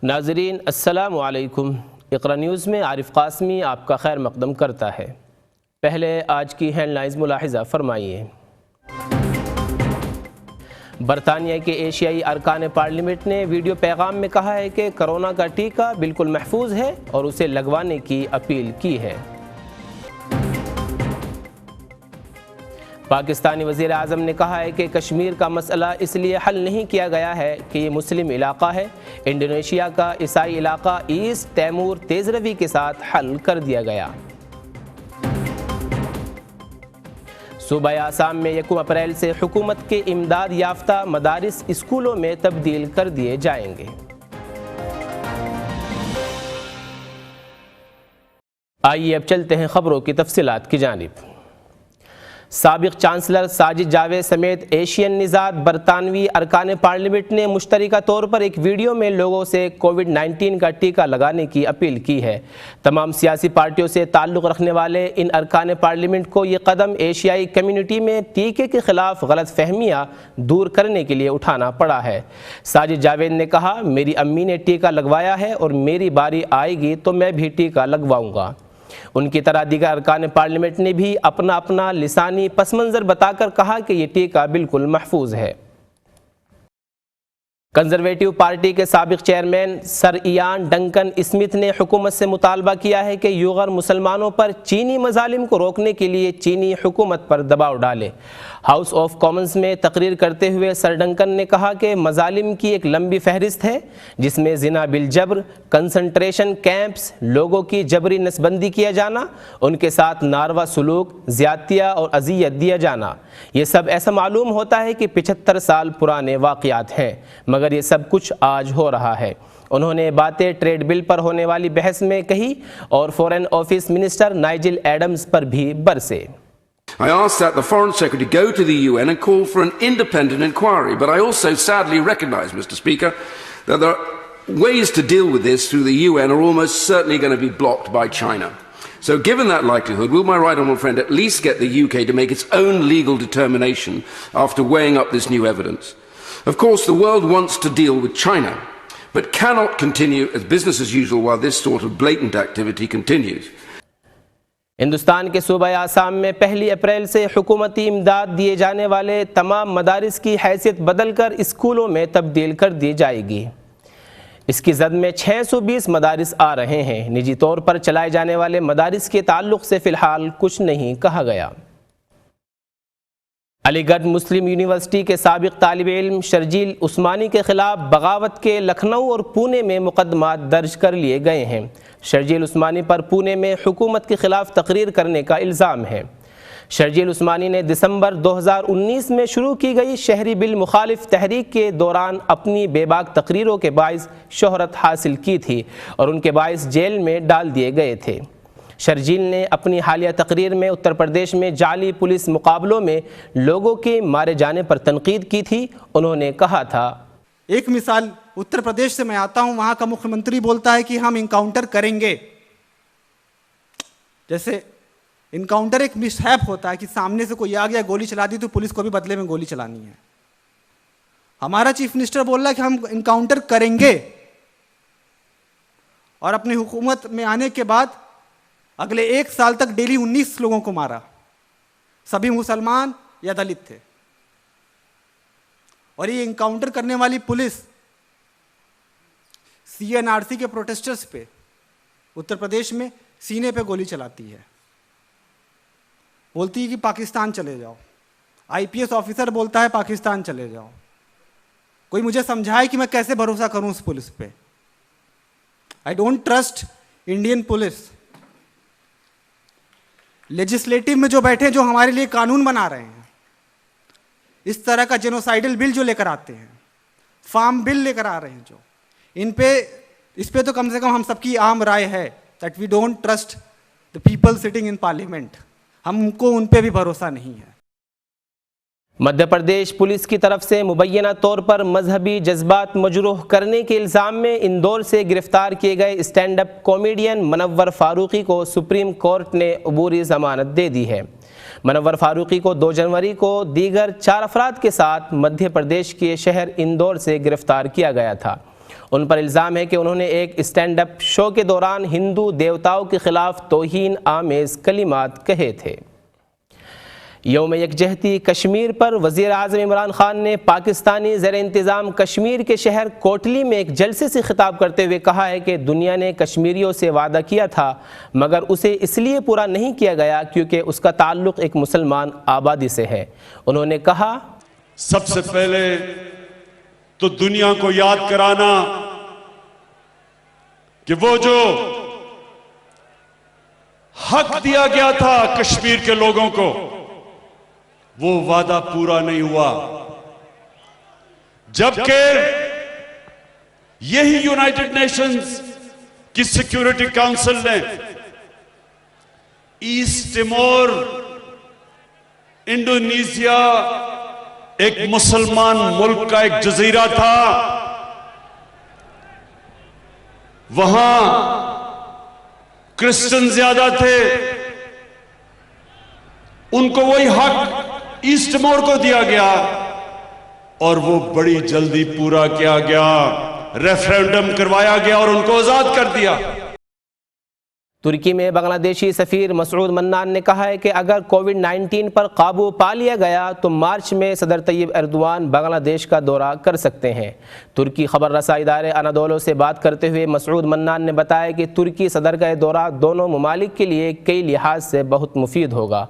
ناظرین السلام علیکم۔ اقرا نیوز میں عارف قاسمی آپ کا خیر مقدم کرتا ہے۔ پہلے آج کی ہیڈ لائنز ملاحظہ فرمائیے۔ برطانیہ کے ایشیائی ارکان پارلیمنٹ نے ویڈیو پیغام میں کہا ہے کہ کرونا کا ٹیکہ بالکل محفوظ ہے اور اسے لگوانے کی اپیل کی ہے۔ پاکستانی وزیر اعظم نے کہا ہے کہ کشمیر کا مسئلہ اس لیے حل نہیں کیا گیا ہے کہ یہ مسلم علاقہ ہے، انڈونیشیا کا عیسائی علاقہ ایسٹ تیمور تیز روی کے ساتھ حل کر دیا گیا۔ صوبہ آسام میں 1 اپریل سے حکومت کے امداد یافتہ مدارس اسکولوں میں تبدیل کر دیے جائیں گے۔ آئیے اب چلتے ہیں خبروں کی تفصیلات کی جانب۔ سابق چانسلر ساجد جاوید سمیت ایشین نژاد برطانوی ارکان پارلیمنٹ نے مشترکہ طور پر ایک ویڈیو میں لوگوں سے کووڈ-19 کا ٹیکہ لگانے کی اپیل کی ہے۔ تمام سیاسی پارٹیوں سے تعلق رکھنے والے ان ارکان پارلیمنٹ کو یہ قدم ایشیائی کمیونٹی میں ٹیکے کے خلاف غلط فہمیاں دور کرنے کے لیے اٹھانا پڑا ہے۔ ساجد جاوید نے کہا، میری امی نے ٹیکہ لگوایا ہے اور میری باری آئے گی تو میں بھی ٹیکہ لگواؤں گا۔ ان کی طرح دیگر ارکان پارلیمنٹ نے بھی اپنا لسانی پس منظر بتا کر کہا کہ یہ ٹیکہ بالکل محفوظ ہے۔ کنزرویٹو پارٹی کے سابق چیئرمین سر ایان ڈنکن اسمتھ نے حکومت سے مطالبہ کیا ہے کہ یوغر مسلمانوں پر چینی مظالم کو روکنے کے لیے چینی حکومت پر دباؤ ڈالے۔ ہاؤس آف کامنز میں تقریر کرتے ہوئے سر ڈنکن نے کہا کہ مظالم کی ایک لمبی فہرست ہے جس میں زنا بالجبر، کنسنٹریشن کیمپس، لوگوں کی جبری نسبندی کیا جانا، ان کے ساتھ ناروا سلوک، زیادتیاں اور اذیت دیا جانا۔ یہ سب ایسا معلوم ہوتا ہے کہ 75 سال پرانے واقعات ہیں، مگر یہ سب کچھ آج ہو رہا ہے۔ انہوں نے باتیں ٹریڈ بل پر ہونے والی بحث میں کہی اور foreign office minister Nigel Adams پر بھی برسے۔ I asked that the Foreign Secretary go to the UN and call for an independent inquiry, but I also sadly recognise, Mr. Speaker, that there are ways to deal with this through the UN are almost certainly going to be blocked by China. So given that likelihood, will my right honourable friend at least get the UK to make its own legal determination after weighing up this new evidence? Of course, the world wants to deal with China, but cannot continue as business as usual while this sort of blatant activity continues. Hindustan کے صوبہ آسام میں 1 April سے حکومتی امداد دیے جانے والے تمام مدارس کی حیثیت بدل کر اسکولوں میں تبدیل کر دی جائے گی۔ اس کی زد میں 620 مدارس آ رہے ہیں۔ نجی طور پر چلائے جانے والے مدارس کے تعلق سے فی الحال کچھ نہیں کہا گیا۔ علی گڑھ مسلم یونیورسٹی کے سابق طالب علم شرجیل عثمانی کے خلاف بغاوت کے لکھنؤ اور پونے میں مقدمات درج کر لیے گئے ہیں۔ شرجیل عثمانی پر پونے میں حکومت کے خلاف تقریر کرنے کا الزام ہے۔ شرجیل عثمانی نے دسمبر 2019 میں شروع کی گئی شہری بل مخالف تحریک کے دوران اپنی بے باک تقریروں کے باعث شہرت حاصل کی تھی اور ان کے باعث جیل میں ڈال دیے گئے تھے۔ شرجیل نے اپنی حالیہ تقریر میں اتر پردیش میں جعلی پولیس مقابلوں میں لوگوں کے مارے جانے پر تنقید کی تھی۔ انہوں نے کہا تھا، ایک مثال اتر پردیش سے میں آتا ہوں، وہاں کا مکھیہ منتری بولتا ہے کہ ہم انکاؤنٹر کریں گے۔ جیسے انکاؤنٹر ایک مشہپ ہوتا ہے کہ سامنے سے کوئی آ گیا گولی چلا دی تو پولیس کو بھی بدلے میں گولی چلانی ہے۔ ہمارا چیف منسٹر بول رہا ہے کہ ہم انکاؤنٹر کریں گے، اور اپنی حکومت میں آنے کے بعد اگلے 1 سال تک ڈیلی 19 لوگوں کو مارا، سبھی مسلمان یا دلت تھے۔ اور یہ انکاؤنٹر کرنے والی پولیس CNRC کے پروٹیسٹرز پہ اتر پردیش میں سینے پہ گولی چلاتی ہے، بولتی ہے کہ پاکستان چلے جاؤ۔ IPS آفیسر بولتا ہے پاکستان چلے جاؤ۔ کوئی مجھے سمجھائے کہ میں کیسے بھروسہ کروں اس پولیس پہ۔ I don't trust Indian police. Legislative میں جو بیٹھے جو ہمارے لیے قانون بنا رہے ہیں، اس طرح کا جینوسائیڈل بل جو لے کر آتے ہیں، فارم بل لے کر آ رہے ہیں، جو اس پہ تو کم سے کم ہم سب کی عام رائے ہے that we don't trust the people sitting in parliament۔ ہم کو ان پہ بھی بھروسہ نہیں ہے۔ مدھیہ پردیش پولیس کی طرف سے مبینہ طور پر مذہبی جذبات مجروح کرنے کے الزام میں اندور سے گرفتار کیے گئے اسٹینڈ اپ کامیڈین منور فاروقی کو سپریم کورٹ نے عبوری ضمانت دے دی ہے۔ منور فاروقی کو 2 جنوری کو دیگر 4 افراد کے ساتھ مدھیہ پردیش کے شہر اندور سے گرفتار کیا گیا تھا۔ ان پر الزام ہے کہ انہوں نے ایک اسٹینڈ اپ شو کے دوران ہندو دیوتاؤں کے خلاف توہین آمیز کلمات کہے تھے۔ یوم یکجہتی کشمیر پر وزیر اعظم عمران خان نے پاکستانی زیر انتظام کشمیر کے شہر کوٹلی میں ایک جلسے سے خطاب کرتے ہوئے کہا ہے کہ دنیا نے کشمیریوں سے وعدہ کیا تھا مگر اسے اس لیے پورا نہیں کیا گیا کیونکہ اس کا تعلق ایک مسلمان آبادی سے ہے۔ انہوں نے کہا، سب سے پہلے تو دنیا کو یاد کرانا کہ وہ جو حق دیا گیا تھا کشمیر کے لوگوں کو وہ وعدہ پورا نہیں ہوا، جبکہ یہی یونائٹڈ نیشنز کی سیکیورٹی کاؤنسل نے ایسٹ ٹیمور انڈونیشیا ایک مسلمان ملک کا ایک جزیرہ تھا، وہاں کرسچن زیادہ تھے، ان کو وہی حق ایسٹ ٹیمور کو دیا گیا اور وہ بڑی جلدی پورا کیا گیا، ریفرینڈم کروایا گیا اور ان کو آزاد کر دیا۔ ترکی میں بنگلہ دیشی سفیر مسعود منان نے کہا ہے کہ اگر کووڈ-19 پر قابو پا لیا گیا تو مارچ میں صدر طیب ایردوان بنگلہ دیش کا دورہ کر سکتے ہیں۔ ترکی خبر رساں ادارے انادولو سے بات کرتے ہوئے مسعود منان نے بتایا کہ ترکی صدر کا یہ دورہ دونوں ممالک کے لیے کئی لحاظ سے بہت مفید ہوگا۔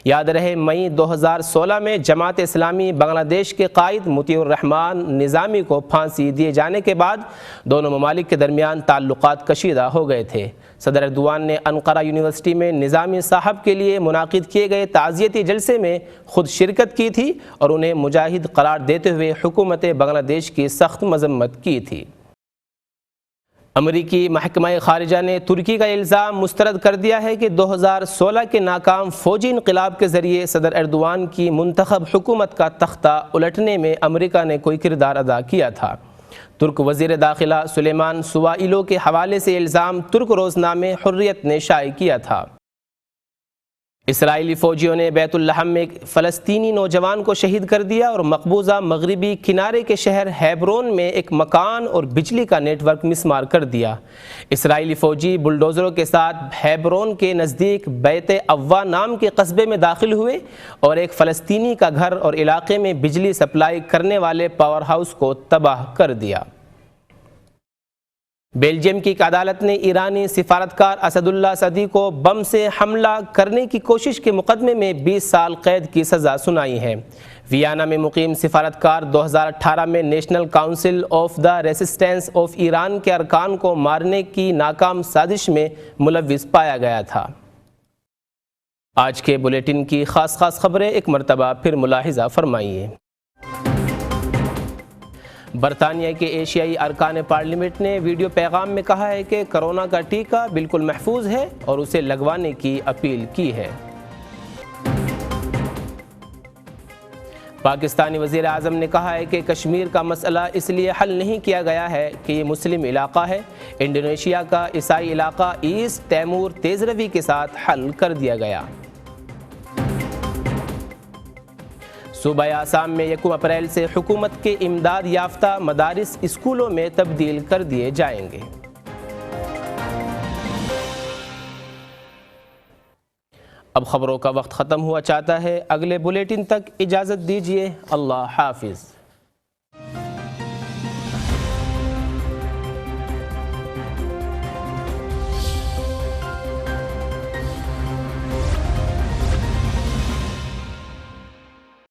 یاد رہے مئی 2016 میں جماعت اسلامی بنگلہ دیش کے قائد مطیع الرحمان نظامی کو پھانسی دیے جانے کے بعد دونوں ممالک کے درمیان تعلقات کشیدہ ہو گئے تھے۔ صدر ایردوان نے انقرہ یونیورسٹی میں نظامی صاحب کے لیے منعقد کیے گئے تعزیتی جلسے میں خود شرکت کی تھی اور انہیں مجاہد قرار دیتے ہوئے حکومت بنگلہ دیش کی سخت مذمت کی تھی۔ امریکی محکمہ خارجہ نے ترکی کا الزام مسترد کر دیا ہے کہ 2016 کے ناکام فوجی انقلاب کے ذریعے صدر ایردوان کی منتخب حکومت کا تختہ الٹنے میں امریکہ نے کوئی کردار ادا کیا تھا۔ ترک وزیر داخلہ سلیمان سوائیلو کے حوالے سے الزام ترک روزنامے حریت نے شائع کیا تھا۔ اسرائیلی فوجیوں نے بیت اللحم میں ایک فلسطینی نوجوان کو شہید کر دیا اور مقبوضہ مغربی کنارے کے شہر ہیبرون میں ایک مکان اور بجلی کا نیٹ ورک مسمار کر دیا۔ اسرائیلی فوجی بلڈوزروں کے ساتھ ہیبرون کے نزدیک بیت اوا نام کے قصبے میں داخل ہوئے اور ایک فلسطینی کا گھر اور علاقے میں بجلی سپلائی کرنے والے پاور ہاؤس کو تباہ کر دیا۔ بیلجیم کی ایک عدالت نے ایرانی سفارتکار اسد اللہ صدی کو بم سے حملہ کرنے کی کوشش کے مقدمے میں 20 سال قید کی سزا سنائی ہے۔ ویانا میں مقیم سفارتکار 2018 میں national council of the resistance of Iran کے ارکان کو مارنے کی ناکام سازش میں ملوث پایا گیا تھا۔ آج کے بلیٹن کی خاص خبریں ایک مرتبہ پھر ملاحظہ فرمائیے۔ برطانیہ کے ایشیائی ارکان پارلیمنٹ نے ویڈیو پیغام میں کہا ہے کہ کرونا کا ٹیکہ بالکل محفوظ ہے اور اسے لگوانے کی اپیل کی ہے۔ پاکستانی وزیر اعظم نے کہا ہے کہ کشمیر کا مسئلہ اس لیے حل نہیں کیا گیا ہے کہ یہ مسلم علاقہ ہے، انڈونیشیا کا عیسائی علاقہ ایسٹ تیمور تیز روی کے ساتھ حل کر دیا گیا۔ صوبہ آسام میں 1 اپریل سے حکومت کے امداد یافتہ مدارس اسکولوں میں تبدیل کر دیے جائیں گے۔ اب خبروں کا وقت ختم ہوا چاہتا ہے، اگلے بلیٹن تک اجازت دیجیے۔ اللہ حافظ۔